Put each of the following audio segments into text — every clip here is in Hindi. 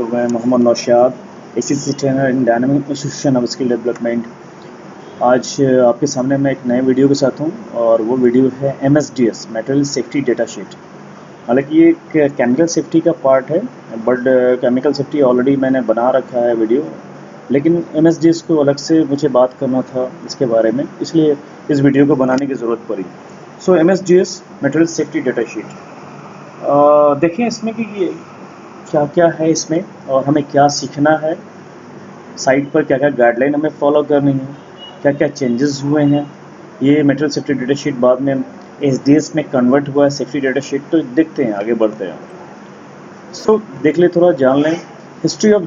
तो मैं Mohammad Naushad, ACC trainer in Dynamic Institution of Skill Development. आज आपके सामने मैं एक नए वीडियो के साथ हूं और वो वीडियो है MSDS material safety data sheet. हालांकि ये एक केमिकल सेफ्टी का पार्ट है, बट केमिकल सेफ्टी ऑलरेडी मैंने बना रखा है वीडियो, लेकिन MSDS को अलग से मुझे बात करना था इसके बारे में, इसलिए इस वीडियो को बनाने की ज़रूरत पड़ी। सो MSDS material safety data sheet, देखें इसमें कि ये क्या क्या है इसमें और हमें क्या सीखना है, साइट पर क्या क्या गाइडलाइन हमें फॉलो करनी है, क्या क्या चेंजेस हुए हैं। ये मटेरियल सेफ्टी डेटा शीट बाद में SDS में कन्वर्ट हुआ है सेफ्टी डेटा शीट। तो देखते हैं, आगे बढ़ते हैं। सो देख ले, थोड़ा जान लें हिस्ट्री ऑफ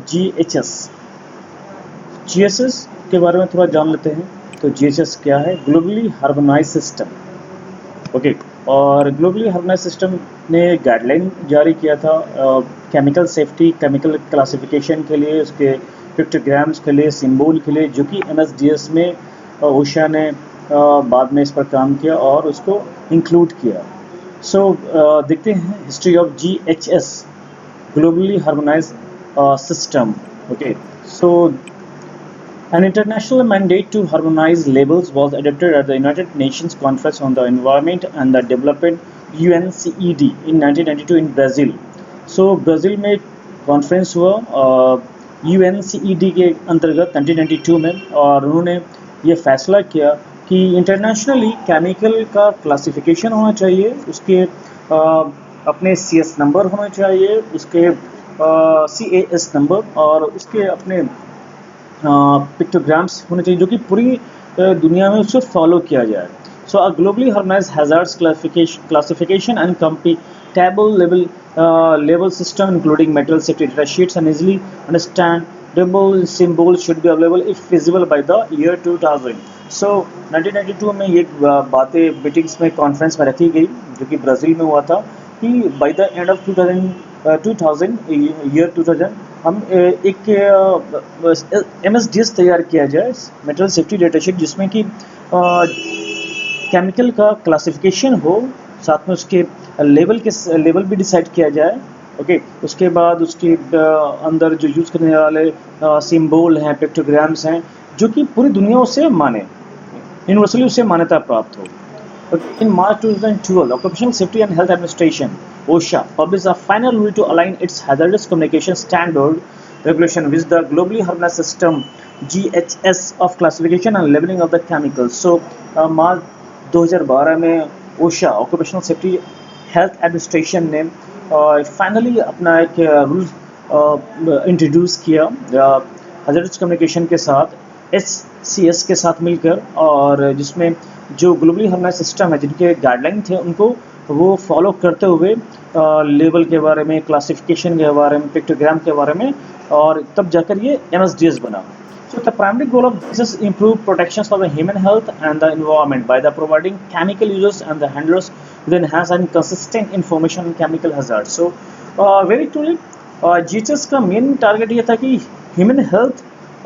GHS के बारे में थोड़ा जान लेते हैं। तो GHS क्या है? Globally harmonise system. ओके, और ग्लोबली हार्मोनाइज सिस्टम ने गाइडलाइन जारी किया था केमिकल सेफ्टी, केमिकल क्लासिफिकेशन के लिए, उसके पिक्टोग्राम्स के लिए, सिंबल के लिए, जो कि MSDS में ओशा ने बाद में इस पर काम किया और उसको इंक्लूड किया। सो देखते हैं history of GHS, globally harmonise system. Okay, so an international mandate to harmonize labels was adopted at the United Nations Conference on the Environment and the Development UNCED in 1992 in Brazil. So Brazil में कॉन्फ्रेंस हुआ UNCED के अंतर्गत 1992 में, और उन्होंने ये फैसला किया कि इंटरनेशनली केमिकल का क्लासिफिकेशन होना चाहिए, उसके अपने CS नंबर होने चाहिए, उसके CAS नंबर, और उसके अपने पिक्टोग्राम्स होने चाहिए, जो कि पूरी दुनिया में उसको फॉलो किया जाए। So a globally harmonized hazards classification and compatible level system including material safety data sheets and easily understandable symbols should be available if feasible by the year 2000। So 1992 में ये बातें मीटिंग्स में, कॉन्फ्रेंस में रखी गई, जो कि ब्राज़ील में हुआ था, कि by the end of 2000 year 2000 हम एक MSDS तैयार किया जाए, मटेरियल सेफ्टी डेटा शीट, जिसमें कि केमिकल का क्लासिफिकेशन हो, साथ में उसके लेवल भी डिसाइड किया जाए। ओके, उसके बाद उसके अंदर जो यूज़ करने वाले सिंबल हैं, पिक्टोग्राम्स हैं, जो कि पूरी दुनिया उसे माने, यूनिवर्सली उसे मान्यता प्राप्त हो। In March 2012, Occupational Safety and Health Administration (OSHA) published a final rule to align its hazardous communication standard regulation with the globally harmonized system GHS of classification and labeling of the chemicals. So, मार्च 2012 में OSHA Occupational Safety Health Administration ने फाइनली अपना एक रूल इंट्रोड्यूस किया hazardous communication के साथ, HCS के साथ मिलकर, और जिसमें जो ग्लोबली हार्मोनाइज्ड सिस्टम है, जिनके गाइडलाइन थे, उनको वो फॉलो करते हुए लेवल के बारे में, क्लासिफिकेशन के बारे में, पिक्टोग्राम के बारे में, और तब जाकर ये MSDS बना। So the primary goal of this is improve protections for the human health and the environment by the providing chemical users and the handlers with enhanced and consistent information on chemical hazards. So very truly GHS का मेन टारगेट ये था कि ह्यूमन हेल्थ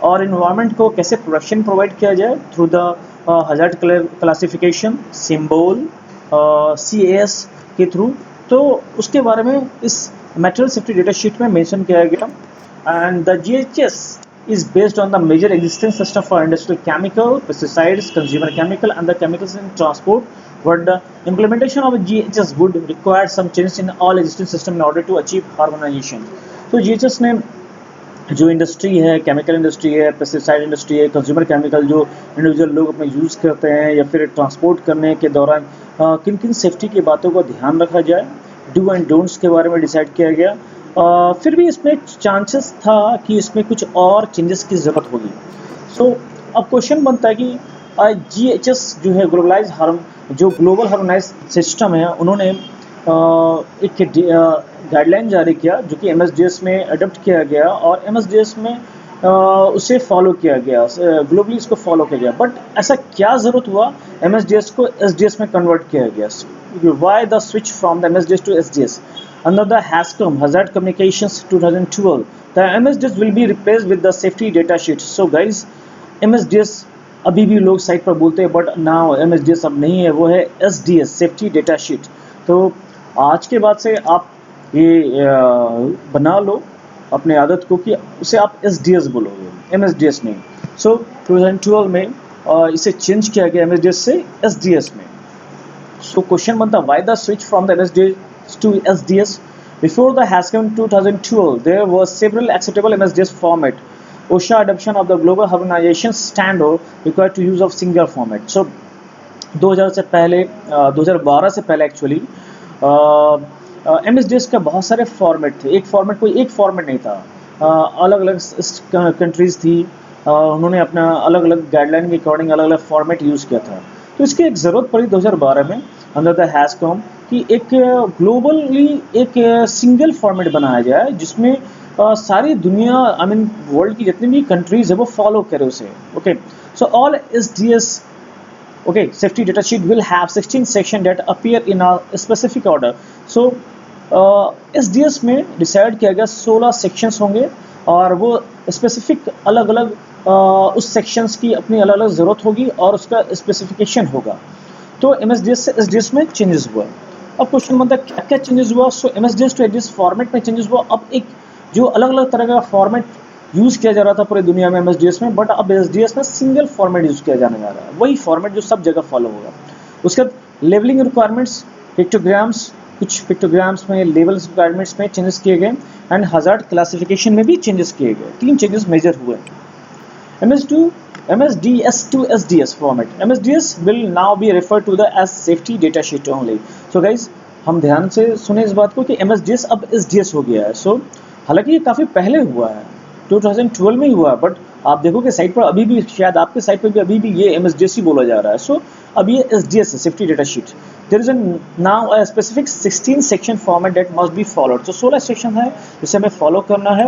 और इन्वायरमेंट को कैसे प्रोटेक्शन प्रोवाइड किया जाए through the hazard classification, symbol, CAS के थ्रू। तो उसके बारे में इस मटेरियल सेफ्टी डेटा शीट में मेंशन किया गया। And the GHS is based on the major existing system for industrial chemical, pesticides, consumer chemical and the chemicals in transport, but the implementation of GHS would require some changes in all existing system in order to achieve harmonization. तो GHS ने जो इंडस्ट्री है, केमिकल इंडस्ट्री है, पेस्टिसाइड इंडस्ट्री है, कंज्यूमर केमिकल जो इंडिविजुअल लोग अपने यूज़ करते हैं या फिर ट्रांसपोर्ट करने के दौरान किन किन सेफ्टी की बातों का ध्यान रखा जाए, डू एंड डोंट्स के बारे में डिसाइड किया गया। फिर भी इसमें चांसेस था कि इसमें कुछ और चेंजेस की ज़रूरत होगी। सो अब क्वेश्चन बनता है कि GHS जो है ग्लोबल हार्मोनाइज सिस्टम है, उन्होंने एक गाइडलाइन जारी किया, जो कि MSDS में अडॉप्ट किया गया, और MSDS में उसे फॉलो किया गया, ग्लोबली इसको फॉलो किया गया। बट ऐसा क्या ज़रूरत हुआ MSDS को SDS में कन्वर्ट किया गया? Why the switch from the MSDS to SDS? Under the HACCP Hazard Communications 2012, the MSDS will be replaced with the safety data sheet. So guys, MSDS अभी भी लोग साइट पर बोलते हैं, बट नाउ MSDS अब नहीं है, वो है SDS सेफ्टी डेटा शीट। तो आज के बाद से आप ये बना लो अपने आदत को कि उसे आप एसडीएस बोलोगे, एमएसडीएस नहीं। सो 2012 में इसे चेंज किया गया एमएसडीएस से एसडीएस में। सो क्वेश्चन बनता, why the switch from the MSDS to SDS? Before the HASCOM 2012, there were several acceptable MSDS format. OSHA adoption of the global harmonization standard required to use of single format. So 2000 से पहले 2012 से पहले एक्चुअली MSDS का बहुत सारे फॉर्मेट थे। एक फॉर्मेट कोई एक फॉर्मेट नहीं था, अलग अलग कंट्रीज थी, उन्होंने अपना अलग अलग गाइडलाइन के अकॉर्डिंग अलग अलग फॉर्मेट यूज़ किया था। तो इसकी एक ज़रूरत पड़ी 2012 में अंडर द हैस्कॉम कि एक ग्लोबली एक सिंगल फॉर्मेट बनाया जाए जिसमें सारी दुनिया वर्ल्ड की जितनी भी कंट्रीज है वो फॉलो करे उसे। Okay, so all SDS safety data sheet will have 16 section that appear in a specific order. So SDS में डिसाइड किया गया 16 सेक्शंस होंगे और वो स्पेसिफिक अलग अलग उस सेक्शंस की अपनी अलग अलग ज़रूरत होगी और उसका स्पेसिफिकेशन होगा। तो एमएसडीएस से एसडीएस में चेंजेस हुआ। अब क्वेश्चन बनता है क्या क्या चेंजेस हुआ? सो एमएसडीएस टू एसडीएस फॉर्मेट में चेंजेस हुआ। अब एक जो अलग अलग तरह का फॉर्मेट यूज़ किया जा रहा था पूरी दुनिया में एमएसडीएस में, बट अब एसडीएस में सिंगल फॉर्मेट यूज़ किया जाने जा रहा है, वही फॉर्मेट जो सब जगह फॉलो होगा। उसके बाद लेवलिंग रिक्वायरमेंट्स, पिक्टोग्राम्स, कुछ पिक्टोग्राम्स में लेवल्स रिक्वायरमेंट्स में चेंजेस किए गए एंड हजार्ड क्लासिफिकेशन में भी चेंजेस किए गए। 3 चेंजेस मेजर हुए। MSDS to SDS format. MSDS will now be referred to as safety data sheet only. So guys, हम ध्यान से सुने इस बात को कि MSDS अब SDS हो गया है। So हालांकि ये काफ़ी पहले हुआ है, 2012 में ही हुआ है, बट आप देखोगे साइट पर अभी भी, शायद आपके साइट पर भी अभी भी ये MSDS ही बोला जा रहा है। So अब ये SDS है, safety data sheet. There is now a specific 16 section format that must be followed. So 16 section है जिसे हमें फॉलो करना है।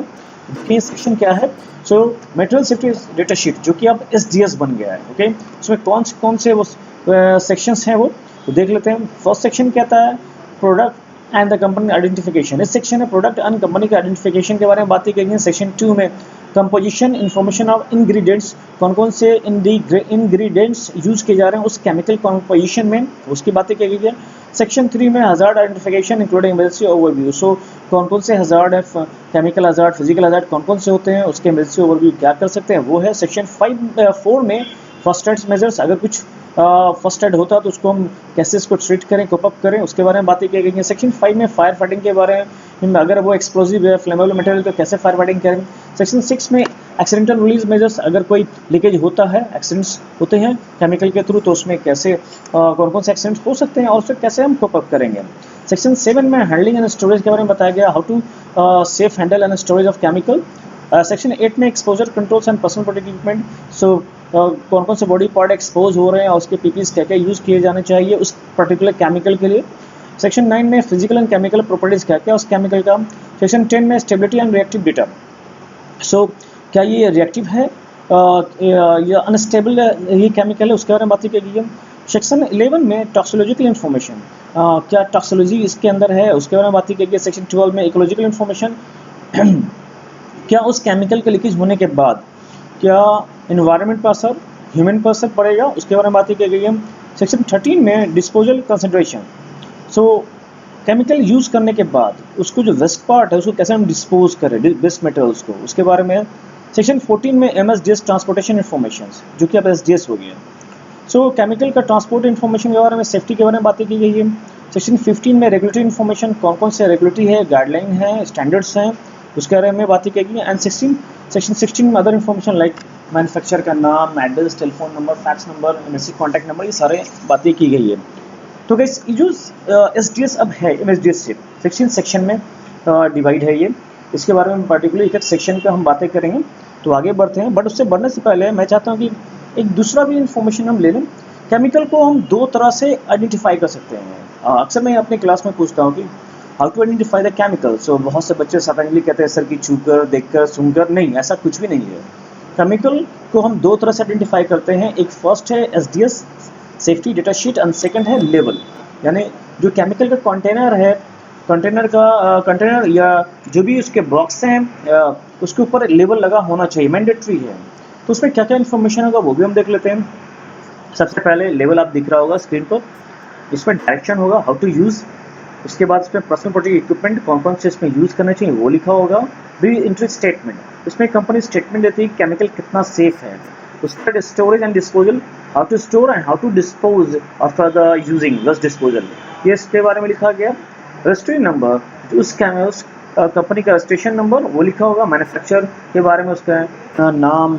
ये सेक्शन क्या है? So material safety data sheet जो कि अब एसडीएस बन गया है। ओके, उसमें कौन से वो सेक्शंस हैं वो तो देख लेते हैं। फर्स्ट सेक्शन कहता है product and the company identification. इस सेक्शन में प्रोडक्ट एंड कंपनी के आइडेंटिफिकेशन के बारे में बातें की गई। सेक्शन 2 में कंपोजिशन इन्फॉर्मेशन ऑफ इंग्रेडिएंट्स, कौन से इंग्रेडिएंट्स यूज किए जा रहे हैं उस केमिकल कंपोजिशन में, उसकी बातें की गई है। सेक्शन 3 में hazard identification including emergency overview. So कौन से हजार्ड है, केमिकल हजार्ड, फिजिकल हजार्ड कौन से होते हैं, उसके इमरजेंसी ओवरव्यू क्या कर सकते हैं वो है। सेक्शन 4 में फर्स्ट एड मेजर्स, अगर कुछ फर्स्ट एड होता है तो उसको हम कैसे इसको ट्रीट करें, कोप अप करें, उसके बारे में बातें की गई है। सेक्शन 5 में फायर फाइटिंग के बारे में, अगर वो एक्सप्लोजिव है, फ्लेमेबल मटेरियल तो कैसे फायर फाइटिंग करें। सेक्शन 6 में एक्सीडेंटल रिलीज मेजर्स, अगर कोई लीकेज होता है, एक्सीडेंट्स होते हैं केमिकल के थ्रू तो उसमें कैसे कौन से एक्सीडेंट्स हो सकते हैं और उससे कैसे हम कोप अप करेंगे। सेक्शन 7 में हैंडलिंग एंड स्टोरेज के बारे में बताया गया, how to safe handle and storage of chemical. Section 8 में exposure controls and personal protective equipment. So कौन से बॉडी पार्ट एक्सपोज हो रहे हैं और उसके पीपीज क्या क्या यूज़ किए जाने चाहिए उस पर्टिकुलर केमिकल के लिए। सेक्शन 9 में फिजिकल एंड केमिकल प्रॉपर्टीज क्या क्या उस केमिकल का। सेक्शन 10 में स्टेबिलिटी एंड रिएक्टिव डेटा। सो क्या ये रिएक्टिव है या अनस्टेबल ये केमिकल है, उसके बारे में बात की गई है। सेक्शन 11 में टॉक्सिकोलॉजिकल इन्फॉर्मेशन, क्या टॉक्सिकोलॉजी इसके अंदर है उसके बारे में बात की गई है। सेक्शन 12 में इकोलॉजिकल इन्फॉर्मेशन, क्या उस केमिकल के लीकेज होने के बाद क्या इन्वायरमेंट पर असर, ह्यूमन पर असर पड़ेगा, उसके बारे में बात की गई है। सेक्शन 13 में डिस्पोजल कंसंट्रेशन। सो केमिकल यूज़ करने के बाद उसको जो वेस्ट पार्ट है उसको कैसे हम डिस्पोज करें, वेस्ट मटेरियल्स को, उसके बारे में। सेक्शन 14 में एमएसडीएस ट्रांसपोर्टेशन इन्फॉर्मेशन जो कि अब एसडीएस हो गया। सो केमिकल का ट्रांसपोर्ट इन्फॉर्मेशन के बारे में, सेफ्टी के बारे में बातें की गई है। सेक्शन 15 में रेगुलेटरी इन्फॉर्मेशन, कौन से रेगुलेटरी है, गाइडलाइन है, स्टैंडर्ड्स हैं, उसके बारे में बातें की गई है। एंड सेक्शन 16 में अदर इन्फॉर्मेशन लाइक मैन्युफैक्चर का नाम, address, telephone number, fax number, MSc contact number, ये सारे बातें की गई है। तो गाइस ये जो एसडीएस अब है एमएसडीएस से 16 सेक्शन में डिवाइड है ये, इसके बारे में पर्टिकुलर एक सेक्शन का हम बातें करेंगे। तो आगे बढ़ते हैं, बट उससे बढ़ने से पहले मैं चाहता हूँ कि एक दूसरा भी इन्फॉर्मेशन हम ले लें। केमिकल को हम 2 तरह से आइडेंटिफाई कर सकते हैं। अक्सर मैं अपनी क्लास में पूछता हूँ कि how to identify the chemical. So बहुत से बच्चे सडनली कहते हैं सर कि छूकर, देखकर, सुनकर। नहीं, ऐसा कुछ भी नहीं है। केमिकल को हम 2 तरह से आइडेंटिफाई करते हैं। एक फर्स्ट है SDS safety data sheet and second है लेवल, यानी जो केमिकल का कंटेनर है, कंटेनर या जो भी उसके बॉक्स हैं उसके ऊपर लेबल लगा होना चाहिए, मैंडेटरी है। तो उसमें क्या क्या इन्फॉर्मेशन होगा वो भी हम देख लेते हैं। सबसे पहले लेवल आप दिख रहा होगा स्क्रीन पर, इसमें डायरेक्शन होगा, हाउ टू यूज़, उसके बाद इसमें पर्सनल प्रोटेक्टिव इक्विपमेंट कौन कौन से इसमें यूज़ करना चाहिए वो लिखा होगा। री एंट्री स्टेटमेंट, इसमें कंपनी स्टेटमेंट देती है कि केमिकल कितना सेफ है। उसके बाद storage and disposal, how to store and how to dispose after the using waste disposal, ये इसके बारे में लिखा गया। रजिस्ट्रेशन नंबर, उस कंपनी का रजिस्ट्रेशन नंबर वो लिखा होगा। मैन्युफैक्चर के बारे में उसका नाम,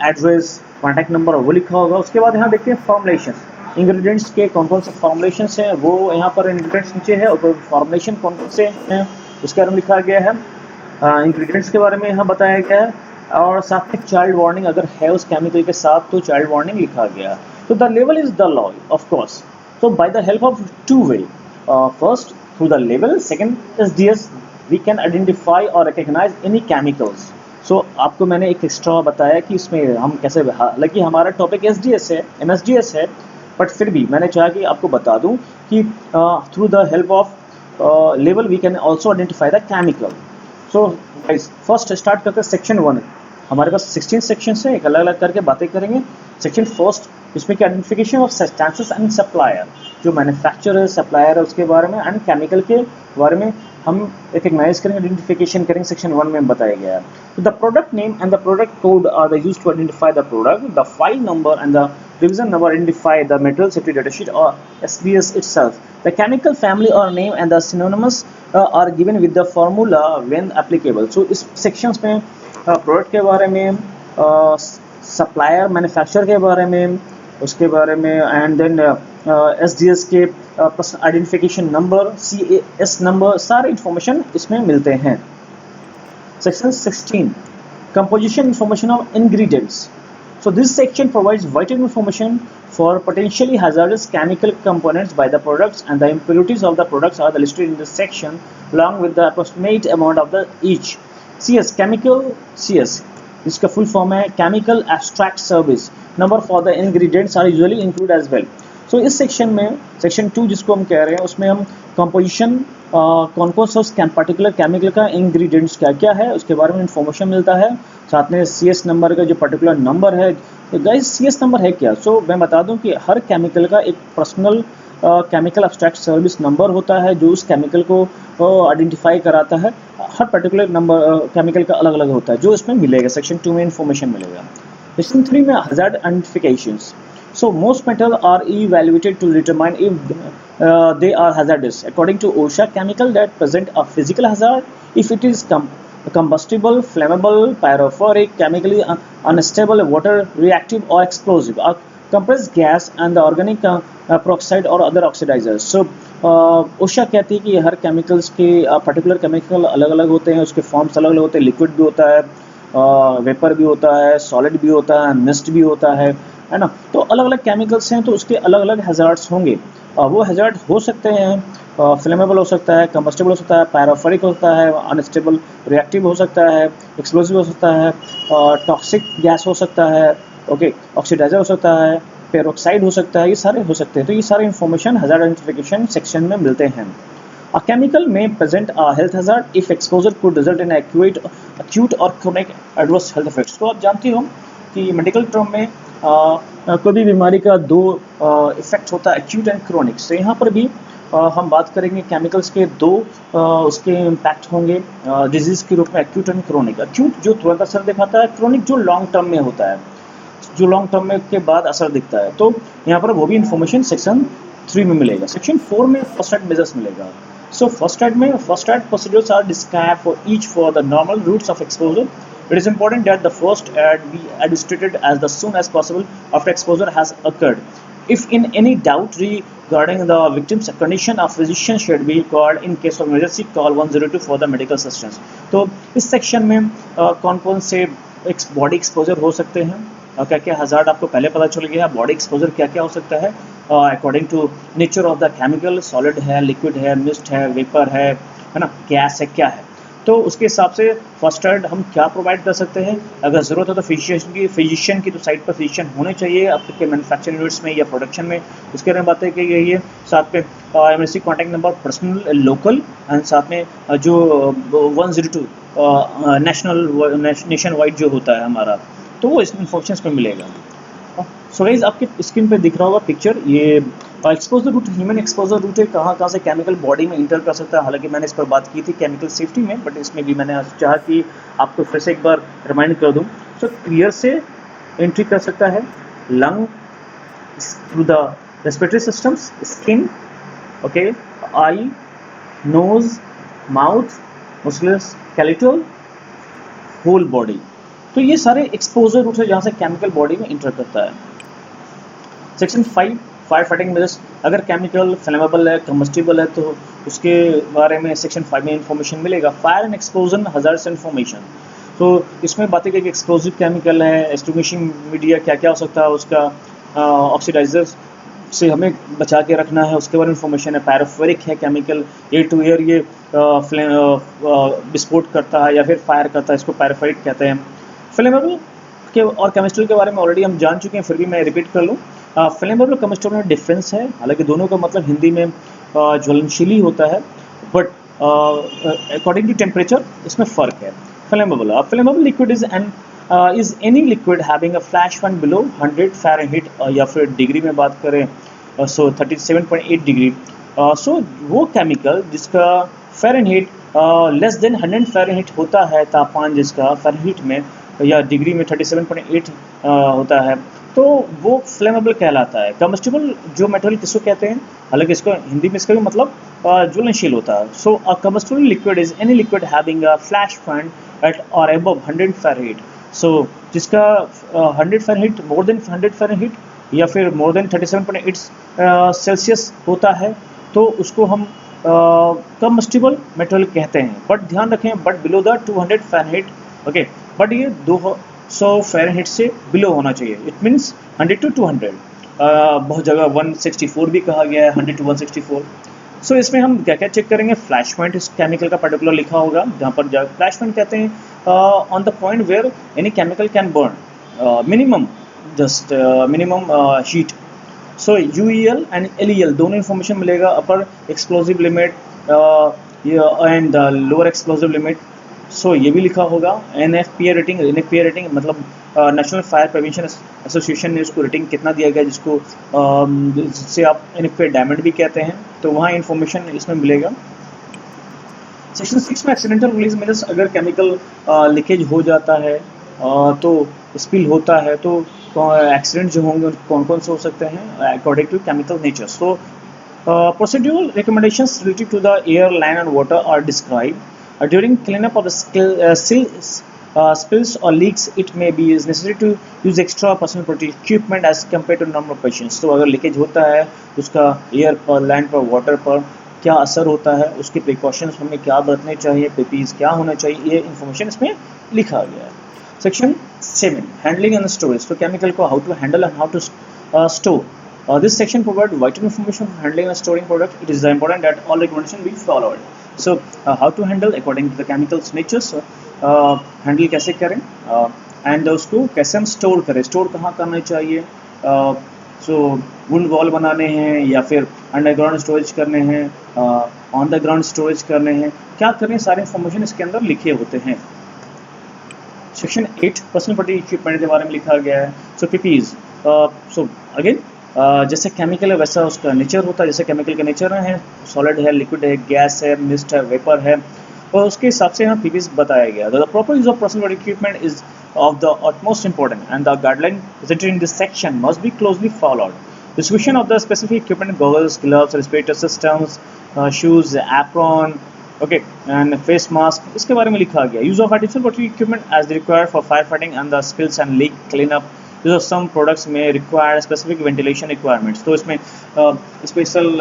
एड्रेस, कॉन्टैक्ट नंबर वो लिखा होगा। उसके बाद यहाँ देखते हैं फॉर्मुलेशंस, इंग्रेडिएंट्स के कौन कौन से फॉर्मुलेशंस हैं वो यहाँ पर इंग्रेडिएंट्स नीचे है, और फॉर्मुलेशन कौन कौन से हैं उसके बारे में लिखा गया है। इंग्रेडिएंट्स के बारे में यहाँ बताया गया है, और साथ में चाइल्ड वार्निंग अगर है उस केमिकल के साथ तो चाइल्ड वार्निंग लिखा गया। तो the level is the law of course. So by the help of two way, first through the label, second SDS, we can identify or recognize any chemicals. So आपको मैंने एक एक्स्ट्रा बताया कि इसमें हम कैसे, हालांकि हमारा टॉपिक SDS है, MSDS है, बट फिर भी मैंने चाहा कि आपको बता दूं कि through the help of level we can also identify the chemical. So first start करते हैं सेक्शन 1। हमारे पास 16 सेक्शन है, एक अलग अलग करके बातें करेंगे। सेक्शन फर्स्ट, इसमें क्या identification of substances and supplier, जो मैन्युफैक्चरर है, सप्लायर है, उसके बारे में, एंड केमिकल के बारे में हम रिकग्नाइज करेंगे, आइडेंटिफिकेशन करेंगे। सेक्शन 1 में बताया गया है। तो the product name and the product code are the used to identify the product. The file number and the division number identify the material safety data sheet or SDS itself. The chemical family or name and the synonymous are given with the formula when applicable. So इस sections में प्रोडक्ट के बारे में, सप्लायर मैन्युफैक्चरर के बारे में, उसके बारे में, एंड देन SDS के आइडेंटिफिकेशन नंबर, CAS नंबर, सारे इंफॉर्मेशन इसमें मिलते हैं। Section 16, composition information of ingredients. So this section provides vital information for potentially hazardous chemical components by the products, and the impurities of the products are listed in this section along with the approximate amount of the each. CS, chemical, CS, इसका फुल फॉर्म है chemical abstract service number for the ingredients are usually include as well. So इस सेक्शन में, सेक्शन 2 जिसको हम कह रहे हैं, उसमें हम कंपोजिशन, कौन कौन सा उस पर्टिकुलर केमिकल का इंग्रेडिएंट्स क्या क्या है उसके बारे में इंफॉर्मेशन मिलता है। साथ में CS नंबर का जो पर्टिकुलर नंबर है, तो गाइस CS नंबर है क्या? सो मैं बता दूं कि हर केमिकल का एक personal chemical abstract service number होता है जो उस केमिकल को आइडेंटिफाई कराता है। हर पर्टिकुलर नंबर केमिकल का अलग अलग होता है जो इसमें मिलेगा। सेक्शन 2 में इंफॉर्मेशन मिलेगा। सेक्शन 3 में hazard identifications. So most metals are evaluated to determine if they are hazardous. According to OSHA, chemical that present a physical hazard, if it is combustible, flammable, pyrophoric, chemically unstable, water reactive or explosive, a compressed gas and the organic peroxide or other oxidizers. So OSHA कहती है कि हर केमिकल्स के पर्टिकुलर केमिकल अलग अलग होते हैं, उसके फॉर्म्स अलग अलग होते हैं। लिक्विड भी होता है, वेपर भी होता है, सॉलिड भी होता है, मिस्ट भी होता है ना। तो अलग अलग केमिकल्स हैं तो उसके अलग अलग हैजार्ड्स होंगे। वो हैजार्ड हो सकते हैं फ्लेमेबल हो सकता है, कंबस्टेबल हो सकता है, पायरोफोरिक होता है, अनस्टेबल रिएक्टिव हो सकता है, एक्सप्लोसिव हो सकता है, टॉक्सिक गैस हो सकता है, ओके, ऑक्सीडाइजर हो सकता है, पेरोक्साइड हो सकता है, ये सारे हो सकते हैं। तो ये सारे इन्फॉर्मेशन हैजार्ड आइडेंटिफिकेशन सेक्शन में मिलते हैं। A chemical may present a health hazard if exposure could result in acute or chronic adverse health effects. तो आप जानती हो कि मेडिकल टर्म में कोई भी बीमारी का दो इफेक्ट होता है, एक्यूट एंड क्रोनिक। तो यहाँ पर भी हम बात करेंगे केमिकल्स के दो उसके इम्पैक्ट होंगे डिजीज़ के रूप में, एक्यूट एंड क्रोनिक। एक्यूट जो तुरंत असर दिखाता है, क्रोनिक जो लॉन्ग टर्म में होता है, जो लॉन्ग टर्म में के बाद असर दिखता है। तो यहाँ पर वो भी इन्फॉर्मेशन सेक्शन 3 में मिलेगा। सेक्शन 4 में फर्स्ट एड मेजर्स मिलेगा। सो फर्स्ट एड में first aid procedures are described for each for the normal routes of exposure. It is important that the first aid be administered as soon as possible after exposure has occurred. If in any doubt regarding the victim's condition, a physician should be called. In case of emergency, call 102 for the medical assistance. तो इस सेक्शन में कौन कौन से बॉडी एक्सपोजर हो सकते हैं, क्या क्या हजार्ड आपको पहले पता चल गया। बॉडी एक्सपोजर क्या क्या हो सकता है according to nature of the chemical, solid है, लिक्विड है, मिस्ट है, वेपर है ना, गैस है, क्या है। तो उसके हिसाब से फर्स्ट एड हम क्या प्रोवाइड कर सकते हैं। अगर ज़रूरत हो तो फिजिशियन की तो साइड पर फिजिशियन होने चाहिए आपके मैन्युफैक्चरिंग यूनिट्स में या प्रोडक्शन में, उसके बारे में बातें की गई है। साथ में emergency contact number personal local, and साथ में जो 102 नेशन वाइड जो होता है हमारा, तो वो इस इन्फॉर्मेशन में मिलेगा। सो गाइस आपके स्क्रीन पे दिख रहा होगा पिक्चर, ये exposure route, human exposure route है, कहाँ कहाँ से केमिकल बॉडी में इंटर कर सकता है। हालांकि मैंने इस पर बात की थी केमिकल सेफ्टी में, बट इसमें भी मैंने चाहा कि आपको फिर से एक बार रिमाइंड कर दूं। सो क्लियर से एंट्री कर सकता है lung, through the respiratory systems, skin, okay, eye, nose, mouth, musculoskeletal, whole body. तो ये सारे एक्सपोजर रूट है जहाँ से केमिकल बॉडी में इंटर करता है। सेक्शन 5 फायर फाइटिंग मेजर्स, अगर केमिकल फ्लेमेबल है, कम्बस्टिबल है, तो उसके बारे में सेक्शन 5 में इंफॉर्मेशन मिलेगा। Fire and explosion hazards information, तो इसमें बातें कि एक्सप्लोजिव केमिकल है, एस्टिंग्विशिंग मीडिया क्या क्या हो सकता है, उसका ऑक्सीडाइजर से हमें बचा के रखना है, उसके बारे में इंफॉर्मेशन है। पैराफेरिक है केमिकल, एयर टू एयर ये विस्फोट करता है या फिर फायर करता है, इसको पैराफेरिक कहते हैं। फ्लेमेबल के और केमिस्ट्री के बारे में ऑलरेडी हम जान चुके हैं, फिर भी मैं रिपीट कर लूँ। फ्लेमेबल और कम्बस्टिबल में डिफरेंस है, हालांकि दोनों का मतलब हिंदी में ज्वलनशील ही होता है, बट अकॉर्डिंग टू टेम्परेचर इसमें फ़र्क है। Flammable liquid is any liquid having a flash point below 100 Fahrenheit, या फिर डिग्री में बात करें सो 37.8 डिग्री। सो वो केमिकल जिसका फ़ारेनहीट लेस देन 100 फ़ारेनहीट होता है, तापमान जिसका फ़ारेनहीट में या डिग्री में 37.8 होता है, तो वो फ्लेमेबल कहलाता है। कम्बस्टिबल जो मेटेरियल किसको कहते हैं, हालांकि इसको हिंदी में इसका भी मतलब ज्वलनशील होता है। So a combustible liquid is any liquid having a flash point at or above 100 Fahrenheit. So जिसका 100 फ़ारेनहीट, मोर देन 100 फ़ारेनहीट या फिर मोर देन 37.8 सेल्सियस होता है, तो उसको हम कम्बस्टिबल मेटेरियल कहते हैं। बट ध्यान रखें, but below the 200 Fahrenheit, okay, but ये 200 फ़ारेनहीट से बिलो होना चाहिए। इट मीन्स 100 to 200, बहुत जगह 164 भी कहा गया है, 100 to 164। सो इसमें हम क्या क्या चेक करेंगे, फ्लैश पॉइंट इस केमिकल का पर्टिकुलर लिखा होगा, जहाँ पर फ्लैश पॉइंट कहते हैं on the point where any chemical can burn minimum, just minimum heat. So UEL and LEL दोनों इन्फॉर्मेशन मिलेगा, upper explosive limit and lower explosive limit. So ये भी लिखा होगा। एनएफपीए रेटिंग, एनएफपीए रेटिंग मतलब नेशनल फायर प्रिवेंशन एसोसिएशन ने उसको रेटिंग कितना दिया गया, जिसको जिससे आप एनएफपीए डायमंड भी कहते हैं, तो वहाँ इन्फॉर्मेशन इसमें मिलेगा। सेक्शन 6 में एक्सीडेंटल रिलीज मेजर्स, अगर केमिकल लीकेज हो जाता है तो स्पिल होता है, तो एक्सीडेंट जो होंगे कौन कौन से हो सकते हैं according to chemical nature. So procedural recommendations related to the air, land and water are described. During cleanup of spills or leaks, it may be necessary to use extra personal protective equipment as compared to normal patients. तो अगर लीकेज होता है उसका एयर पर, लैंड पर, वाटर पर क्या असर होता है, उसके प्रिकॉशंस हमें क्या बरतने चाहिए, पीपीज क्या होना चाहिए, ये इन्फॉर्मेशन इसमें लिखा गया है। सेक्शन 7 हैंडलिंग एंड स्टोरेज, तो केमिकल को how to handle and how to store. This section provides vital information for handling and storing product. It is important that all recommendations be followed. So how to handle according to the chemicals nature. So handle कैसे करें and उसको कैसे हम स्टोर करें, स्टोर कहाँ करना चाहिए। सो वुंड वॉल बनाने हैं या फिर अंडरग्राउंड स्टोरेज करने हैं, ऑन द ग्राउंड स्टोरेज करने हैं, क्या करें, सारे इन्फॉर्मेशन इसके अंदर लिखे होते हैं। सेक्शन 8 पर्सनल प्रोटेक्टिव इक्विपमेंट के बारे में लिखा गया है। सो पीपीज, सो अगेन जैसे केमिकल है वैसा उसका नेचर होता है, जैसे केमिकल का नेचर है सॉलिड है, लिक्विड है, गैस है, मिस्ट है, वेपर है, और उसके हिसाब से यहाँ पीपीज बताया गया। The proper use of personal protective equipment is of the utmost importance and the guideline presented in this section must be closely followed. Description of the specific equipment, goggles, gloves, respirator systems, shoes, apron, okay, and face mask, इसके बारे में लिखा गया। Use of artificial protective equipment as required for firefighting and the spills and leak cleanup. Use of some products may require specific ventilation requirements. तो इसमें स्पेशल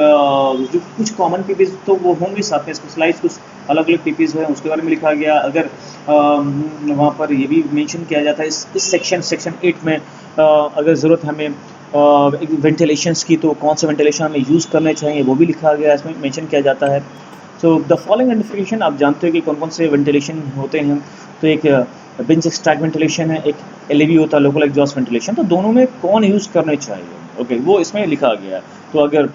जो कुछ कॉमन पीपीज तो वो होंगे, साथ में स्पेशलाइज कुछ अलग अलग पीपीज हैं उसके बारे में लिखा गया। अगर वहाँ पर ये भी मेंशन किया जाता है इस सेक्शन 8 में अगर ज़रूरत हमें वेंटिलेशंस की, तो कौन से वेंटिलेशन हमें यूज़ करने चाहिए वो भी लिखा गया, इसमें मेंशन किया जाता है। सो द फॉलोइंग आइडेंटिफिकेशन, आप जानते हो कि कौन कौन से वेंटिलेशन होते हैं। तो एक बेंच एक्सट्रैक्ट वेंटिलेशन है, एक एलईवी होता है, लोकल एग्जॉस्ट वेंटिलेशन, तो दोनों में कौन यूज़ करने चाहिए, ओके, वो इसमें लिखा गया है। तो अगर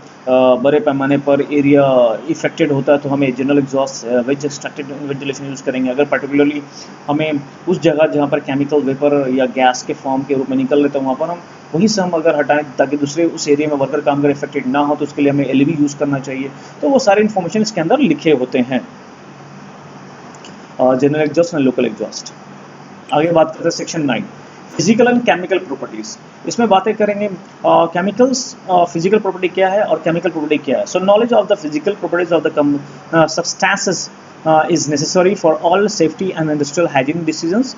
बड़े पैमाने पर एरिया इफेक्टेड होता है तो हमें general exhaust ways extracted ventilation use करेंगे। अगर पर्टिकुलरली हमें उस जगह जहाँ पर केमिकल वेपर या गैस के फॉर्म के रूप में निकल रहे तो वहाँ पर हम वही सम अगर हटाएं ताकि दूसरे उस एरिया में वर्कर काम करे इफेक्टेड ना हो, तो उसके लिए हमें एलईबी यूज़ करना चाहिए। तो वो सारे इन्फॉर्मेशन इसके अंदर लिखे होते हैं, general exhaust and local exhaust. आगे बात करते हैं section 9, physical and chemical properties. इसमें बातें करेंगे केमिकल्स, फिजिकल प्रॉपर्टी क्या है और केमिकल प्रॉपर्टी क्या है। सो knowledge of the physical properties of the substances is necessary for all safety and industrial hygiene decisions.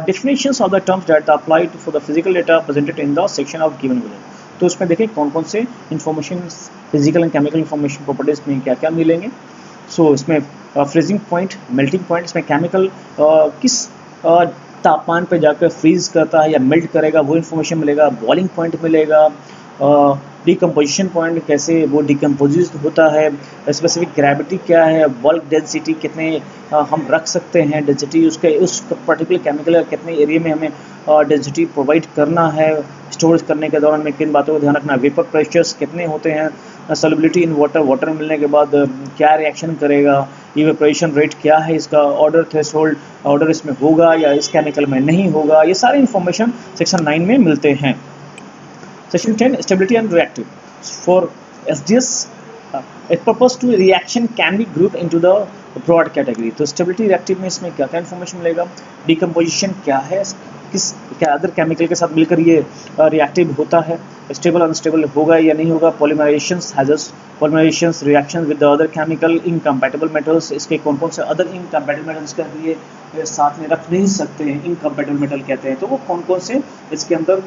Definitions of the terms that apply for the physical data presented in the section of given below. तो उसमें देखें कौन कौन से information physical and chemical information properties में क्या क्या मिलेंगे। सो इसमें फ्रीजिंग पॉइंट, मेल्टिंग पॉइंट, इसमें केमिकल किस तापमान पे जाकर फ्रीज करता है या मेल्ट करेगा वो इन्फॉर्मेशन मिलेगा। बॉइलिंग पॉइंट मिलेगा, डिकम्पोजिशन पॉइंट कैसे वो डिकम्पोज होता है, स्पेसिफिक ग्रेविटी क्या है, बल्क डेंसिटी कितने हम रख सकते हैं, डेंसिटी उसके उस पर्टिकुलर केमिकल कितने एरिया में हमें डेंसिटी प्रोवाइड करना है, स्टोरेज करने के दौरान में किन बातों को ध्यान रखना, वेपर प्रेशर्स कितने होते हैं, सॉल्युबिलिटी इन वाटर, वाटर मिलने के बाद क्या रिएक्शन करेगा, इवेपोरेशन रेट क्या है इसका, ऑर्डर थ्रेशोल्ड ऑर्डर इसमें होगा या इस केमिकल में नहीं होगा, ये सारे इन्फॉर्मेशन सेक्शन 9 में मिलते हैं। Section 10, stability and reactive. For SDS, its purpose to reaction can be grouped into the broad category. तो stability reactive में इसमें क्या क्या इन्फॉर्मेशन मिलेगा, डिकम्पोजिशन क्या है, किस क्या अदर केमिकल के साथ मिलकर ये रिएक्टिव होता है, स्टेबल अनस्टेबल होगा या नहीं होगा, polymerizations, hazards, polymerizations, reaction with the other chemical, incompatible metals, इसके कौन कौन से अदर इनकम्पैटिबल मेटल्स के लिए साथ में रख नहीं सकते हैं, इनकम्पैटिबल मेटल कहते हैं। तो वो कौन कौन से इसके अंदर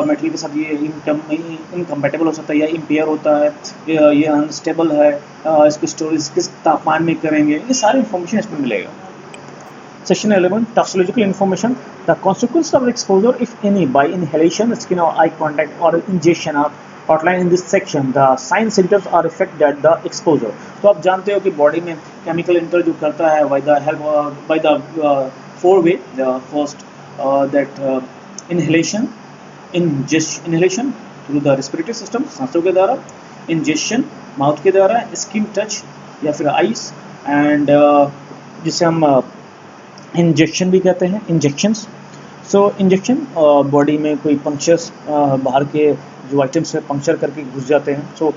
मेटल के साथ ये इनकम्पैटिबल हो सकता है या इम्पेयर होता है, ये अनस्टेबल है, इसकी स्टोरेज किस तापमान में करेंगे, ये सारी इन्फॉर्मेशन इसमें मिलेगा। Section 11, toxicological information. The consequences of exposure, if any, by inhalation, skin or eye contact or ingestion are outlined in this section. The signs, symptoms or effect that the exposure. तो आप जानते हो कि बॉडी में केमिकल इंटर जो करता है by the help by the four way. The first that inhalation, inhalation through the respiratory system, सांसों के द्वारा, ingestion माउथ के द्वारा, स्किन टच या फिर आइस, एंड जिसे हम इंजेक्शन भी कहते हैं, इंजेक्शंस। सो इंजेक्शन बॉडी में कोई पंक्चर्स बाहर के जो आइटम्स है पंक्चर करके घुस जाते हैं। सो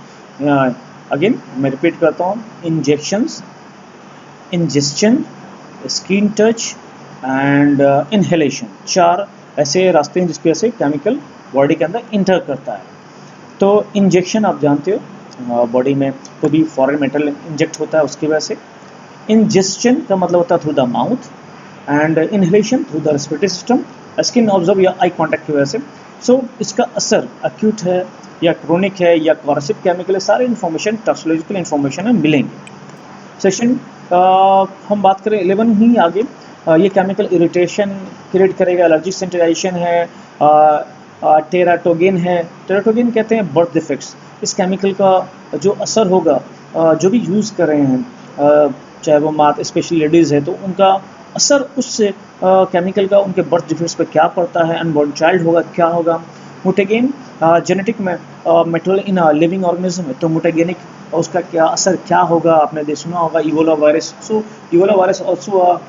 अगेन मैं रिपीट करता हूँ, injections, injection, skin touch and inhalation, 4 ऐसे रास्ते हैं जिसकी वजह से केमिकल बॉडी के अंदर इंटर करता है। तो इंजेक्शन आप जानते हो बॉडी में कोई भी फॉरेन मेटल इंजेक्ट होता है उसकी वजह से। इंजेक्शन का मतलब होता है through the mouth and inhalation through the respiratory system, skin observe या आई कॉन्टैक्ट की वजह से। सो इसका असर एक्यूट है या क्रोनिक है या कॉर्सिव केमिकल है, सारे इन्फॉर्मेशन टॉक्सिकोलॉजिकल इन्फॉर्मेशन में मिलेंगे। सेक्शन हम बात करें 11 ही आगे, ये केमिकल इरिटेशन क्रिएट करेगा, एलर्जिक सेंसिटाइजेशन है, टेराटोगेन है। टेराटोगेन कहते हैं बर्थ डिफेक्ट्स। इस केमिकल का जो असर होगा जो भी यूज़ कर रहे हैं चाहे वो मात स्पेशली लेडीज़ है तो उनका असर उस केमिकल का उनके बर्थ डिफेक्ट्स पे क्या पड़ता है, अनबॉर्न चाइल्ड होगा क्या होगा। मुटेगेन जेनेटिक में मेटल इन लिविंग ऑर्गेनिज्म है तो मुटेगेनिक उसका क्या असर क्या होगा, आपने सुना होगा Ebola virus. So Ebola virus also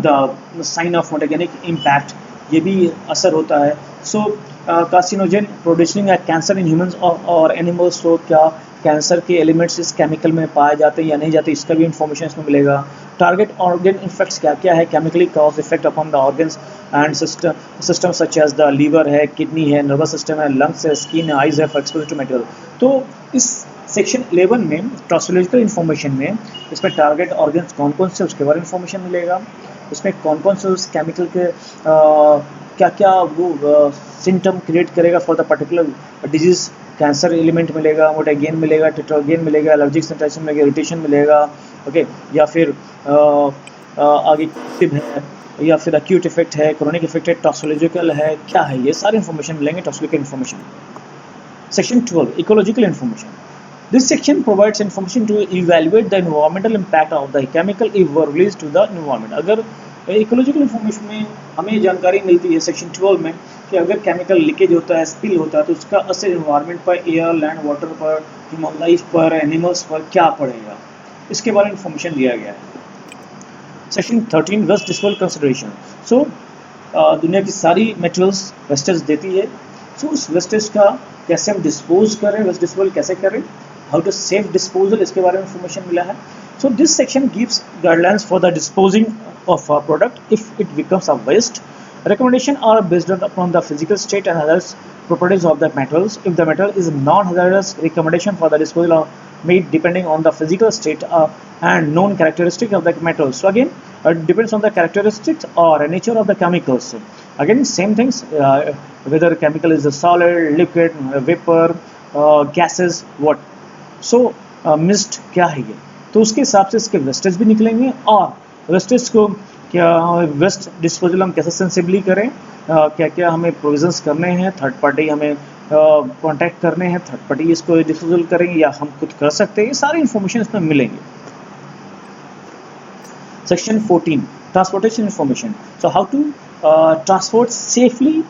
the sign of mutagenic impact, ये भी असर होता है। So carcinogen producing cancer in humans और एनिमल्स, तो क्या कैंसर के एलिमेंट्स इस केमिकल में पाए जाते हैं या नहीं जाते, इसका भी इंफॉर्मेशन इसमें मिलेगा। टारगेट ऑर्गन इफेक्ट्स क्या क्या है, chemically cause effect upon the organs and system such as the liver है, किडनी है, नर्वस सिस्टम है, लंग्स है, स्किन है, आइज है फॉर एक्सपोजर टू मेटल। तो इस सेक्शन 11 में टॉक्सिकोलॉजिकल इन्फॉर्मेशन में इसमें टारगेट ऑर्गन्स कौन कौन से उसके बारे में इन्फॉर्मेशन मिलेगा, इसमें कौन कौन से उस केमिकल के क्या क्या वो सिम्टम क्रिएट करेगा for the particular disease, cancer element मिलेगा, मोटागेन मिलेगा, टेट्रागेन मिलेगा, एलर्जिक सेंसिटाइजेशन मिलेगा, इरिटेशन मिलेगा, ओके, या फिर आगे है या फिर एक्यूट इफेक्ट है, क्रोनिक इफेक्ट है, टॉक्सिकोलॉजिकल है, क्या है, ये सारी इन्फॉर्मेशन मिलेंगे toxicological information. Section 12, ecological information. This section provides information to evaluate the environmental impact of the chemical if were released to the environment. अगर इकोलॉजिकल इन्फॉर्मेशन में हमें जानकारी मिलती है सेक्शन 12 में कि अगर केमिकल लीकेज होता है, स्पिल होता है तो उसका असर इन्वायरमेंट पर, एयर, लैंड, वाटर पर, ह्यूमन लाइफ पर, एनिमल्स पर क्या पड़ेगा, इसके बारे में इन्फॉर्मेशन दिया गया है। Section 13, waste disposal consideration. So दुनिया की सारी मेटल्स वेस्टेज देती है सो उस वेस्टेज का कैसे हम डिस्पोज करें, वेस्ट डिस्पोजल कैसे करें, हाउ टू सेफ डिस्पोजल, इसके बारे में इंफॉर्मेशन मिला है. So this section gives guidelines for the disposing of a product if it becomes a waste. Recommendation are based upon the physical state and hazardous properties of the metals. If the metal is non-hazardous, recommendation for the disposal are made depending on the physical state and known characteristics of the metal. So again, it depends on the characteristics or nature of the chemicals. Again, same things, whether chemical is a solid, liquid, vapor, gases, what. So mist क्या है ये, तो उसके हिसाब से इसके वेस्टेज भी निकलेंगे और वेस्टेज को क्या वेस्ट डिस्पोजल हम कैसे सेंसिबली करें, क्या क्या हमें प्रोविजंस करने हैं, थर्ड पार्टी हमें कांटेक्ट करने हैं, थर्ड पार्टी इसको डिस्पोजल करेंगे या हम खुद कर सकते हैं, ये सारी इंफॉर्मेशन इसमें मिलेंगे. Section 14 transportation information. So how to transport safely